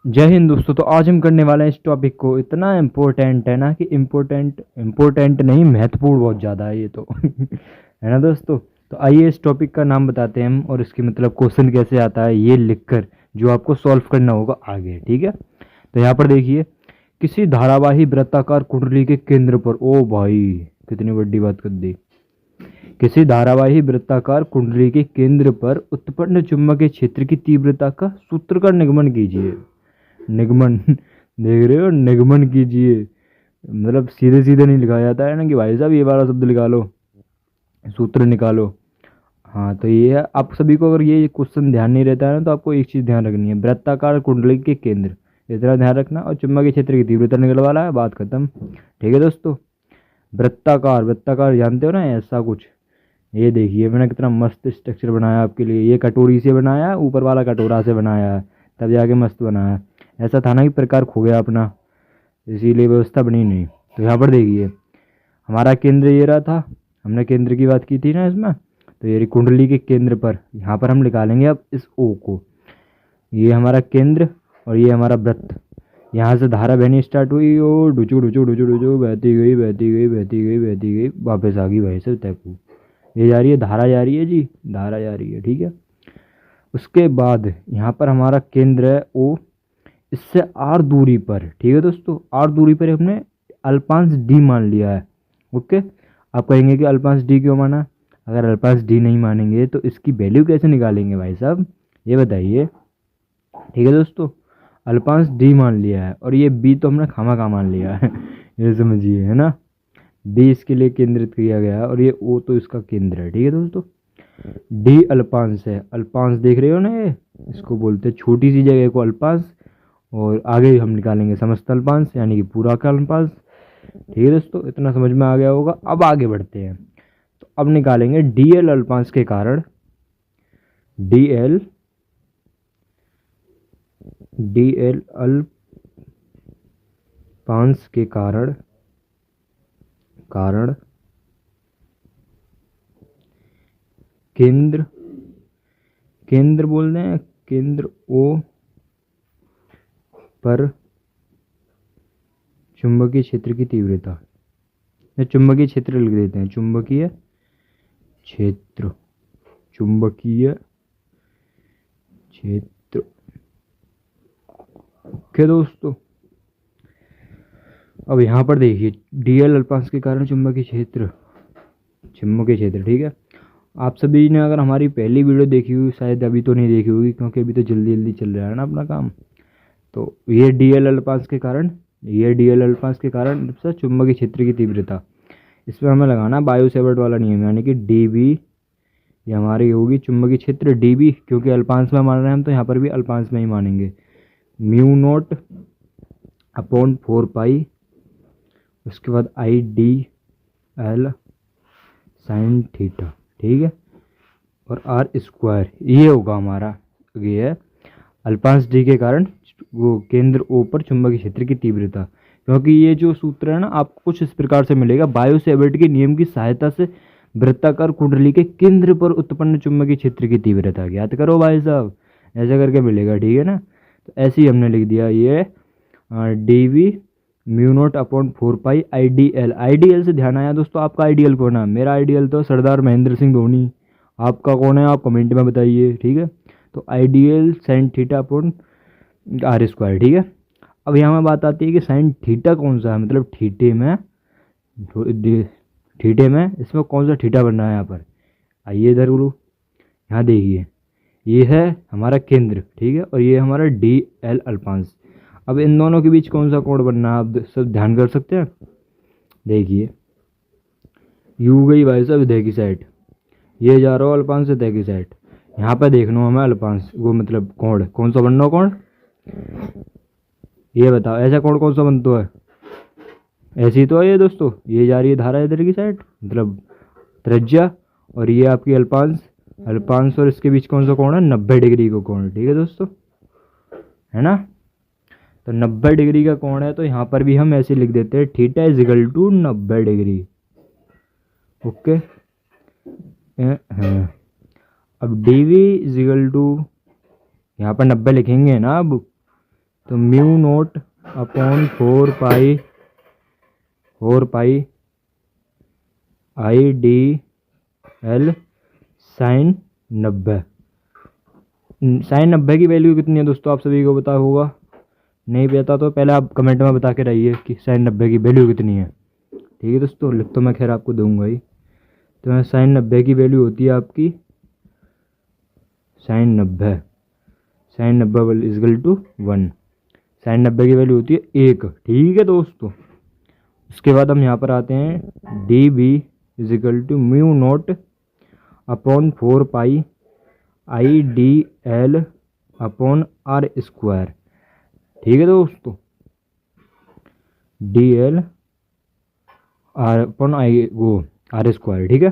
जय हिंद दोस्तों। तो आज हम करने वाले हैं इस टॉपिक को, इतना इम्पोर्टेंट है ना कि इम्पोर्टेंट इम्पोर्टेंट नहीं, महत्वपूर्ण बहुत ज़्यादा है ये तो है ना दोस्तों। तो आइए इस टॉपिक का नाम बताते हैं हम और इसकी मतलब क्वेश्चन कैसे आता है ये लिखकर, जो आपको सॉल्व करना होगा आगे। ठीक है, तो यहाँ पर देखिए, किसी धारावाही वृत्ताकार कुंडली के केंद्र पर, ओ भाई कितनी बड़ी बात कर दी। किसी धारावाही वृत्ताकार कुंडली के केंद्र पर उत्पन्न चुंबकीय क्षेत्र की तीव्रता का सूत्र का निगमन कीजिए। निगमन देख रहे हो, निगमन कीजिए मतलब सीधे सीधे नहीं लिखा जाता है ना कि भाई साहब ये वाला शब्द निकालो, सूत्र निकालो। हाँ, तो ये है। आप सभी को अगर ये क्वेश्चन ध्यान नहीं रहता है ना, तो आपको एक चीज़ ध्यान रखनी है, वृत्ताकार कुंडली के केंद्र, इतना ध्यान रखना, और चुंबकीय क्षेत्र की तीव्रता निकल वाला है, बात खत्म। ठीक है दोस्तों। वृत्ताकार, वृत्ताकार जानते हो ना, ऐसा कुछ। ये देखिए मैंने कितना मस्त स्ट्रक्चर बनाया आपके लिए। ये कटोरी से बनाया है, ऊपर वाला कटोरा से बनाया है, तब जाके मस्त बनाया है। ऐसा था ना कि प्रकार खो गया अपना, इसीलिए व्यवस्था बनी नहीं। तो यहाँ पर देखिए, हमारा केंद्र ये रहा था, हमने केंद्र की बात की थी ना इसमें। तो ये कुंडली के केंद्र पर यहाँ पर हम निकालेंगे अब इस ओ को। ये हमारा केंद्र और ये हमारा वृत्त। यहाँ से धारा बहनी स्टार्ट हुई और डुचू डुचू डुचू डुचू बहती गई बहती गई बहती गई बहती गई, वापस आ गई भाई से तैकू। ये जा रही है, धारा जा रही है जी, धारा जा रही है। ठीक है, उसके बाद यहाँ पर हमारा केंद्र है ओ, इससे आर दूरी पर। ठीक है दोस्तों, आर दूरी पर हमने अल्पांश डी मान लिया है। ओके, आप कहेंगे कि अल्पांश डी क्यों माना। अगर अल्पांश डी नहीं मानेंगे तो इसकी वैल्यू कैसे निकालेंगे भाई साहब, ये बताइए। ठीक है दोस्तों, अल्पांश डी मान लिया है और ये बी तो हमने खामा खा मान लिया है ये समझिए, है ना। बी इसके लिए केंद्रित किया गया है और ये ओ तो इसका केंद्र है। ठीक है दोस्तों, डी अल्पांश है। अल्पांश देख रहे हो ना, ये इसको बोलते हैं छोटी सी जगह को अल्पांश, और आगे हम निकालेंगे समस्त अल्पांश यानी कि पूरा का अल्पांश। ठीक है दोस्तों, इतना समझ में आ गया होगा। अब आगे बढ़ते हैं, तो अब निकालेंगे डीएल अल्पांश के कारण। डीएल डीएल अल्पांश के कारण कारण केंद्र, केंद्र बोल रहे हैं, केंद्र ओ पर चुंबकीय क्षेत्र की तीव्रता, या चुंबकीय क्षेत्र लिख देते हैं, चुंबकीय क्षेत्र, चुंबकीय क्षेत्र। ओके दोस्तों, अब यहाँ पर देखिए, डीएल अल्पांश के कारण चुंबकीय क्षेत्र, चुंबकीय क्षेत्र। ठीक है, आप सभी ने अगर हमारी पहली वीडियो देखी हुई, शायद अभी तो नहीं देखी होगी क्योंकि अभी तो जल्दी जल्दी चल रहा है ना अपना काम। तो ये डीएल अल्पांश के कारण, ये डीएल अल्पांश के कारण सर चुंबकीय क्षेत्र की तीव्रता, इसमें हमें लगाना बायो सेवर्ट वाला नियम, यानी कि डी बी, ये हमारी होगी चुंबकीय क्षेत्र डी बी, क्योंकि अल्पांश में मान रहे हैं हम तो यहाँ पर भी अल्पांश में ही मानेंगे। म्यू नोट अपॉन 4 पाई, उसके बाद I D L sine theta. ठीक है, और आर स्क्वायर, ये होगा हमारा, ये है अल्पांश डी के कारण वो केंद्र ओ पर चुंबकीय क्षेत्र की तीव्रता। क्योंकि ये जो सूत्र है ना आपको कुछ इस प्रकार से मिलेगा, बायो सेवर्ट के नियम की सहायता से वृत्ताकार कुंडली के केंद्र पर उत्पन्न चुंबकीय क्षेत्र की तीव्रता ज्ञात करो भाई साहब, ऐसा करके मिलेगा। ठीक है ना, तो ऐसे ही हमने लिख दिया, ये D V mu naught upon 4 pi I D L. I D L से ध्यान आया दोस्तों, आपका आइडियल कौन है। मेरा आइडियल तो सरदार महेंद्र सिंह धोनी, आपका कौन है आप कमेंट में बताइए। ठीक है, तो ideal sine theta upon are square. ठीक है, अब यहाँ में बात आती है कि साइन थीटा कौन सा है, मतलब थीटे में इसमें कौन सा थीटा बन रहा है यहाँ पर। आइए इधर बोलो, यहाँ देखिए, ये है हमारा केंद्र। ठीक है, और ये हमारा डी एल अल्पांश। अब इन दोनों के बीच कौन सा कोण बनना है आप सब ध्यान कर सकते हैं। देखिए, यू गई भाई साहब इधर की साइड, ये जा रहा हो अल्पांश इधर की साइड, यहाँ पे देखना हमें अल्पांश, वो मतलब कोण कौन सा बनना हो, कोण ये बताओ, ऐसा कोण कौन सा बनता है। ऐसी तो है ये दोस्तों, ये जा रही है धारा इधर की साइड, मतलब त्रिज्या, और ये आपकी अल्पांश, अल्पांश और इसके बीच कौन सा कोण है, 90 डिग्री का कोण। ठीक है दोस्तों, है ना। तो 90 डिग्री का कोण है, तो यहाँ पर भी हम ऐसे लिख देते हैं, theta is equal to 90 degree. Okay, हाँ, अब D V is equal to, यहाँ पर 90 लिखेंगे ना अब, तो mu naught upon 4 pi I D L sine 90। Sine 90 की वैल्यू कितनी है दोस्तों, आप सभी को पता होगा। नहीं पता तो पहले आप कमेंट में बता के रहिए कि साइन 90 की वैल्यू कितनी है। ठीक है दोस्तों, लिख तो मैं खैर आपको दूंगा ही। तो साइन 90 की वैल्यू होती है आपकी साइन 90 इजगल टू 1। साइन 90 की वैल्यू होती है 1। ठीक है दोस्तों, उसके बाद हम यहाँ पर आते हैं D B is equal to mu naught upon 4 pi I D L upon are square. ठीक है दोस्तों, D L R upon I वो आर स्क्वायर। ठीक है,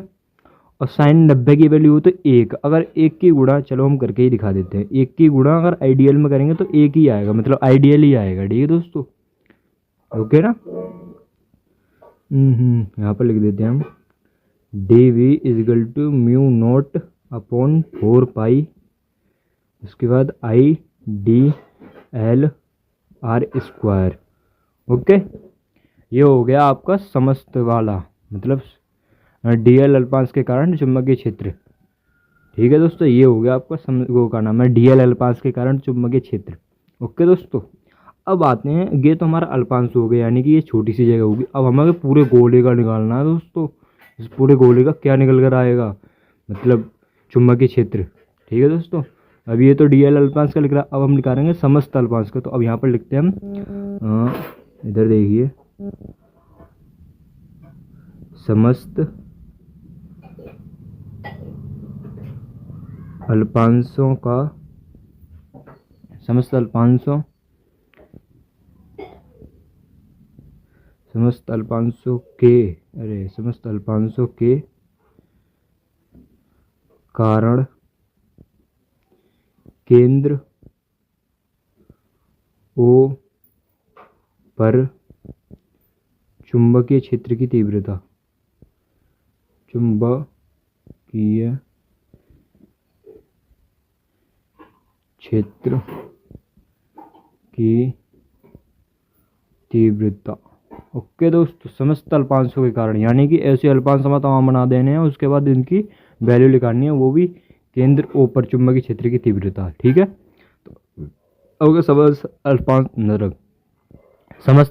और साइन 90 की वैल्यू हो तो 1। अगर 1 की गुणा, चलो हम करके ही दिखा देते हैं, 1 की गुणा अगर आइडियल में करेंगे तो 1 ही आएगा, मतलब आइडियल ही आएगा। ठीक है दोस्तों, ओके ना। यहाँ पर लिख देते हैं हम D V is equal to mu naught upon 4 pi, उसके बाद I D L R square. Okay, ये हो गया आपका समस्त वाला, मतलब डी एल अल्पांश के कारण चुंबकीय क्षेत्र। ठीक है दोस्तों, ये हो गया आपका वो का नाम है डी एल अल्पांश के कारण चुंबकीय क्षेत्र। ओके दोस्तों, अब आते हैं, ये तो हमारा अल्पांश हो गया, यानी कि ये छोटी सी जगह होगी। अब हमें पूरे गोले का निकालना है दोस्तों। इस पूरे गोले का क्या निकल कर आएगा, मतलब चुंबकीय क्षेत्र। ठीक है दोस्तों, अब ये तो डी एल अल्पांश का लिख रहा है, अब हम निकालेंगे समस्त अल्पांश का। तो अब यहाँ पर लिखते हैं हम, इधर देखिए, समस्त अल्पांशों का, समस्त अल्पांशों के कारण केंद्र ओ पर चुंबकीय क्षेत्र की तीव्रता, चुंबकीय क्षेत्र की तीव्रता। ओके दोस्तों, समस्त अल्पांशों के कारण, यानी कि ऐसे अल्पांश हम तमाम बना देने हैं, उसके बाद इनकी वैल्यू निकालनी है, वो भी केंद्र ओ पर चुंबकीय क्षेत्र की तीव्रता। ठीक है, तो अगर समस्त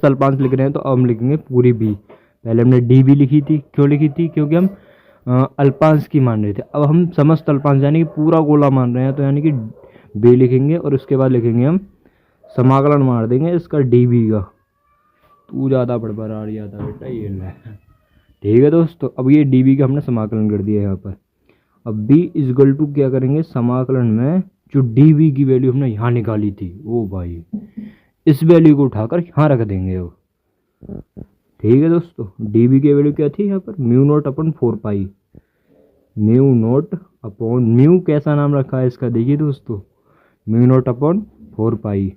अल्पांश लिख रहे हैं तो अब हम लिखेंगे पूरी बी। पहले हमने डी बी लिखी थी, क्यों लिखी थी, क्योंकि हम अल्पांश की मान रहे थे। अब हम समस्त अल्पांश यानी कि पूरा गोला मान रहे हैं, तो यानी कि बी लिखेंगे और उसके बाद लिखेंगे हम समाकलन मार देंगे इसका डी बी का। तू ज़्यादा बड़बड़ा रही था बेटा, ये ले। ठीक है दोस्तों, अब ये डी बी का हमने समाकलन कर दिया यहाँ पर। अब बी इजगल टू क्या करेंगे, समाकलन में जो डी बी की वैल्यू हमने यहाँ निकाली थी, वो भाई इस वैल्यू को उठाकर यहाँ रख देंगे वो। ठीक है दोस्तों, डी बी की वैल्यू क्या थी यहाँ पर, म्यू नोट अपॉन 4 पाई, म्यू नोट अपॉन, म्यू कैसा नाम रखा है इसका, देखिए दोस्तों, म्यू नोट अपॉन 4 पाई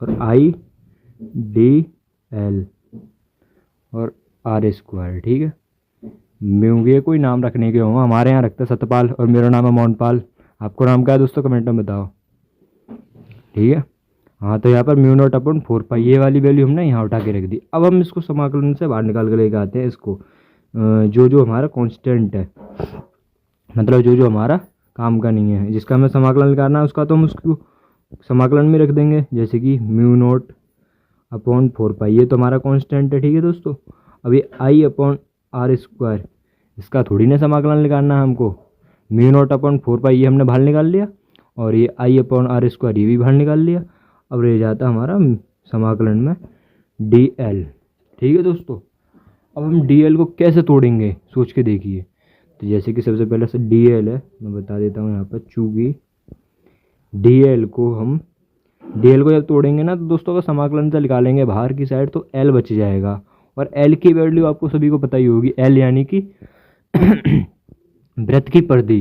और आई डी एल और आर स्क्वायर। ठीक है, म्यू के कोई नाम रखने के हो, हमारे यहाँ रखते हैं सतपाल और मेरा नाम है मोहनपाल। आपको नाम क्या है दोस्तों, कमेंट में बताओ। ठीक है, हाँ, तो यहाँ पर म्यू नोट अपॉन 4 पाई, ये वाली वैल्यू हमने यहाँ उठा के रख दी। अब हम इसको समाकलन से बाहर निकाल के लेके आते हैं इसको, जो हमारा कांस्टेंट है, मतलब जो हमारा काम का नहीं है, जिसका हमें समाकलन निकालना है, उसका तो हम उसको समाकलन में रख देंगे, जैसे कि म्यू नोट अपॉन 4 पाई, ये तो हमारा कांस्टेंट है। ठीक है दोस्तों, अब ये आई अपॉन आर स्क्वायर, इसका थोड़ी ना समाकलन निकालना है हमको। म्यू नोट अपॉन 4 पाई ये हमने बाहर निकाल लिया, और ये आई अपॉन आर स्क्वायर ये भी बाहर निकाल लिया। अब रह जाता हमारा समाकलन में डी एल। ठीक है दोस्तों, अब हम डी एल को कैसे तोड़ेंगे सोच के देखिए। तो जैसे कि सबसे पहले से डी एल है, मैं बता देता हूँ यहाँ पर, चूंकि डी एल को जब तोड़ेंगे ना, तो दोस्तों का समाकलन से निकालेंगे बाहर की साइड, तो एल बच जाएगा। और एल की वैल्यू आपको सभी को पता ही होगी, एल यानी कि वृत्त की परिधि।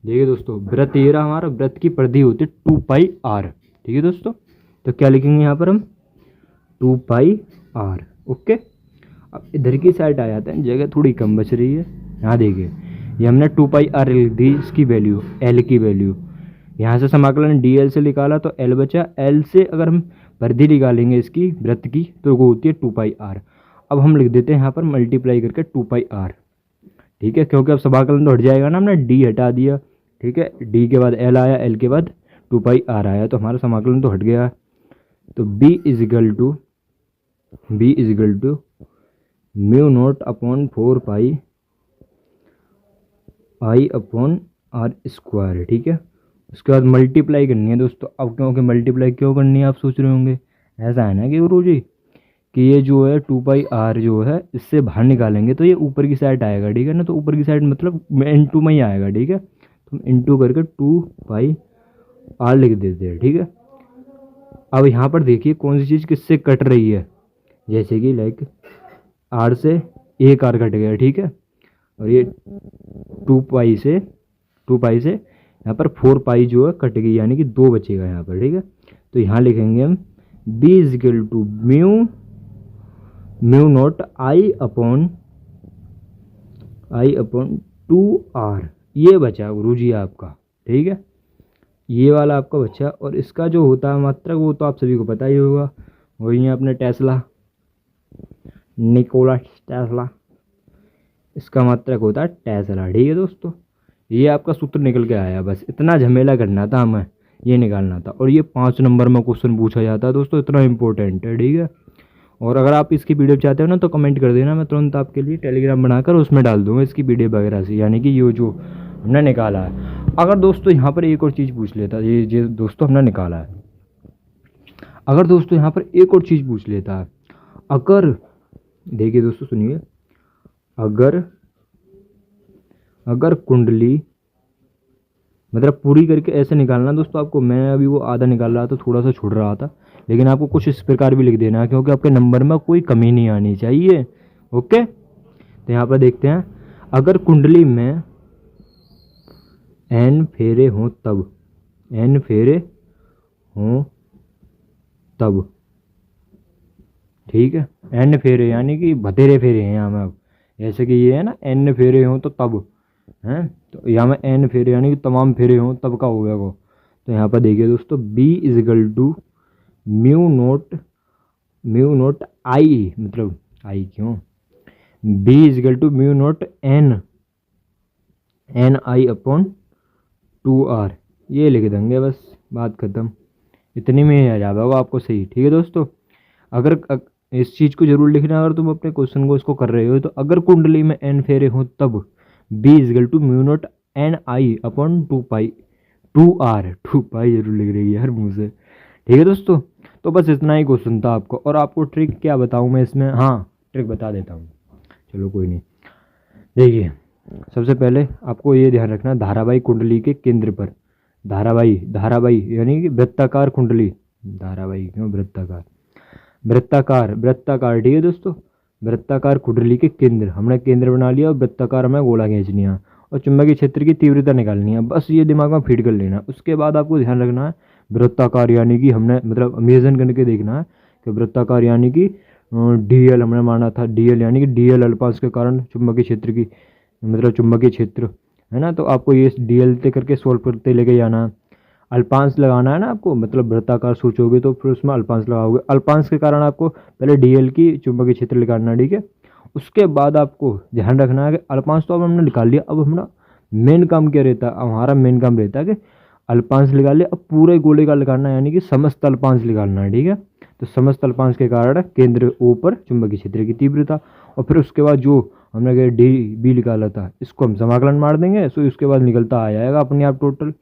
देखिए दोस्तों, वृत्त ये रहा हमारा, वृत्त की परिधि होती है 2 पाई r। ठीक है दोस्तों, तो क्या लिखेंगे यहाँ पर हम, 2 पाई r। ओके, अब इधर की साइड आ जाते हैं, जगह थोड़ी कम बच रही है। यहाँ देखिए, ये हमने 2 पाई r लिख दी, इसकी वैल्यू, एल की वैल्यू। यहाँ से समाकलन डी एल से निकाला तो एल बचा, एल से अगर हम परिधि निकालेंगे इसकी वृत्त की तो वो होती है 2πr। अब हम लिख देते हैं यहाँ पर मल्टीप्लाई करके 2πr, ठीक है, क्योंकि अब समाकलन तो हट जाएगा ना, हमने डी हटा दिया, ठीक है, डी के बाद एल आया, एल के बाद 2πr आया, तो हमारा समाकलन तो हट गया। तो b is equal to mu naught upon 4π I upon are square, ठीक है। उसके बाद मल्टीप्लाई करनी है दोस्तों। अब क्योंकि मल्टीप्लाई क्यों करनी है आप सोच रहे होंगे, ऐसा है ना कि गुरु जी कि ये जो है 2πr जो है इससे बाहर निकालेंगे तो ये ऊपर की साइड आएगा, ठीक है ना, तो ऊपर की साइड मतलब इंटू में ही आएगा, ठीक है, तो हम इंटू करके 2πr लिख देते हैं, ठीक है। अब यहाँ पर देखिए कौन सी चीज़ किससे कट रही है, जैसे कि लाइक आर से एक आर कट गया, ठीक है, और ये 2π से यहाँ पर 4π जो है कट गई, यानी कि 2 बचेगा यहाँ पर, ठीक है। तो यहाँ लिखेंगे हम b is equal to mu naught I upon 2r, ये बचा गुरु जी आपका, ठीक है, ये वाला आपका बचा। और इसका जो होता है मात्रक वो तो आप सभी को पता ही होगा, वही है अपने टेस्ला, निकोला टेस्ला, इसका मात्रक होता है टेस्ला, ठीक है दोस्तों। ये आपका सूत्र निकल के आया, बस इतना झमेला करना था हमें, ये निकालना था, और ये 5 नंबर में क्वेश्चन पूछा जाता है दोस्तों, इतना इंपॉर्टेंट है, ठीक है। और अगर आप इसकी पीडीएफ चाहते हो ना तो कमेंट कर देना, मैं तुरंत आपके लिए टेलीग्राम बनाकर उसमें डाल दूंगा इसकी पीडीएफ वगैरह से, यानी कि ये जो हमने निकाला है। अगर दोस्तों यहाँ पर एक और चीज़ पूछ लेता, ये दोस्तों हमने निकाला है, अगर दोस्तों यहाँ पर एक और चीज़ पूछ लेता है, अगर देखिए दोस्तों सुनिए, अगर कुंडली मतलब पूरी करके ऐसे निकालना दोस्तों आपको, मैं अभी वो आधा निकाल रहा था, थोड़ा सा छूट रहा था, लेकिन आपको कुछ इस प्रकार भी लिख देना है क्योंकि आपके नंबर में कोई कमी नहीं आनी चाहिए, ओके। तो यहाँ पर देखते हैं, अगर कुंडली में n फेरे हों तब, ठीक है, n फेरे यानी कि बतेरे फेरे हैं यहाँ में, अब जैसे कि ये है ना n फेरे हों तो तब हैं, तो यहाँ में n फेरे यानी कि तमाम फेरे हों तब का हो गया वो। तो यहाँ पर देखिए दोस्तों b is equal to mu naught I, मतलब आई क्यों, b is equal to mu naught n I upon 2r, ये लिख देंगे, बस बात ख़त्म, इतनी में आ जाएगा आपको सही, ठीक है दोस्तों। अगर इस चीज़ को जरूर लिखना, अगर तुम अपने क्वेश्चन को इसको कर रहे हो तो अगर कुंडली में n फेरे हो तब b is equal to mu naught n I upon 2r जरूर लिख रही है यार मुँह से, ठीक है दोस्तों। तो बस इतना ही क्वेश्चन था आपको, और आपको ट्रिक क्या बताऊँ मैं इसमें, हाँ ट्रिक बता देता हूँ, चलो कोई नहीं। देखिए सबसे पहले आपको ये ध्यान रखना, धारावाही कुंडली के केंद्र पर, धारावाही यानी कि वृत्ताकार कुंडली, धारावाही क्यों वृत्ताकार, ठीक है दोस्तों। वृत्ताकार कुंडली के केंद्र, हमने केंद्र बना लिया और वृत्ताकार हमें गोला खींचनी है और चुंबकीय क्षेत्र की तीव्रता निकालनी है, बस ये दिमाग में फीड कर लेना। उसके बाद आपको ध्यान रखना है वृत्ताकार, यानी कि हमने मतलब इमेजिन करके देखना है कि वृत्ताकार यानी कि डीएल हमने माना था, डीएल यानी कि डीएल अल्पांश के कारण चुंबकीय क्षेत्र की मतलब चुंबकीय क्षेत्र है ना, तो आपको ये डीएल ते करके सोल्व करते लेके जाना है। अल्पांश लगाना है ना आपको, मतलब वृत्ताकार सोचोगे तो फिर उसमें अल्पांश लगाओगे, अल्पांश के कारण आपको पहले डीएल की चुंबकीय क्षेत्र निकालना है, ठीक है। उसके बाद आपको ध्यान रखना है कि अल्पांश तो अब हमने निकाल लिया, अब हमारा मेन काम क्या रहता है, हमारा मेन काम रहता है कि अल्पांश निकाल लिया, अब पूरे गोले का निकालना है, यानी कि समस्त अल्पांश निकालना है, ठीक है। तो समस्त अल्पांश के कारण केंद्र O पर चुंबकीय क्षेत्र की तीव्रता, और फिर उसके बाद जो हमने डी बी निकाला था इसको हम समाकलन मार देंगे, सो उसके बाद निकलता आ जाएगा अपने आप, टोटल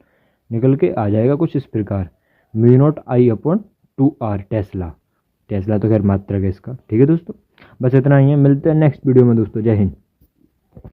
निकल के आ जाएगा कुछ इस प्रकार, mu not I upon 2r, Tesla तो खैर मात्रक है इसका, ठीक है दोस्तों। बस इतना ही है, मिलते हैं नेक्स्ट वीडियो में दोस्तों, जय हिंद।